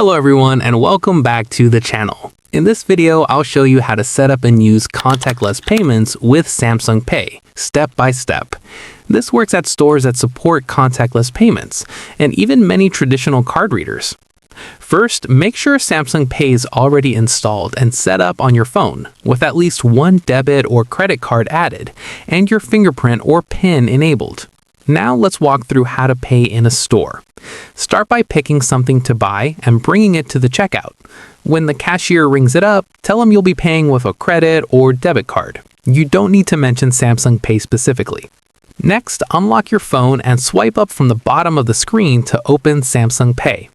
Hello everyone and welcome back to the channel. In this video, I'll show you how to set up and use contactless payments with Samsung Pay, step by step. This works at stores that support contactless payments, and even many traditional card readers. First, make sure Samsung Pay is already installed and set up on your phone, with at least one debit or credit card added, and your fingerprint or PIN enabled. Now let's walk through how to pay in a store. Start by picking something to buy and bringing it to the checkout. When the cashier rings it up, tell them you'll be paying with a credit or debit card. You don't need to mention Samsung Pay specifically. Next, unlock your phone and swipe up from the bottom of the screen to open Samsung Pay.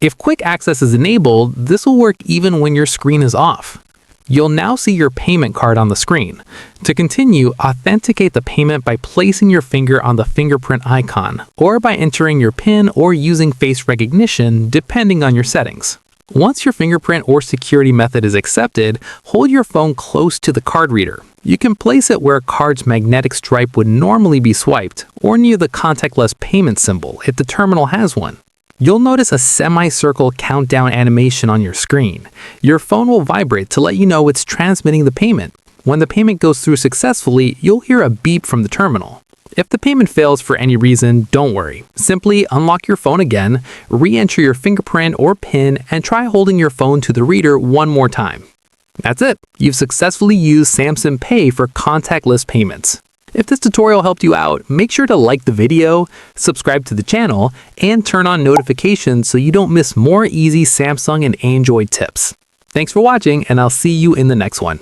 If quick access is enabled, this will work even when your screen is off. You'll now see your payment card on the screen. To continue, authenticate the payment by placing your finger on the fingerprint icon, or by entering your PIN or using face recognition, depending on your settings. Once your fingerprint or security method is accepted, hold your phone close to the card reader. You can place it where a card's magnetic stripe would normally be swiped, or near the contactless payment symbol if the terminal has one. You'll notice a semicircle countdown animation on your screen. Your phone will vibrate to let you know it's transmitting the payment. When the payment goes through successfully, you'll hear a beep from the terminal. If the payment fails for any reason, don't worry. Simply unlock your phone again, re-enter your fingerprint or PIN, and try holding your phone to the reader one more time. That's it. You've successfully used Samsung Pay for contactless payments. If this tutorial helped you out, make sure to like the video, subscribe to the channel, and turn on notifications so you don't miss more easy Samsung and Android tips. Thanks for watching, and I'll see you in the next one.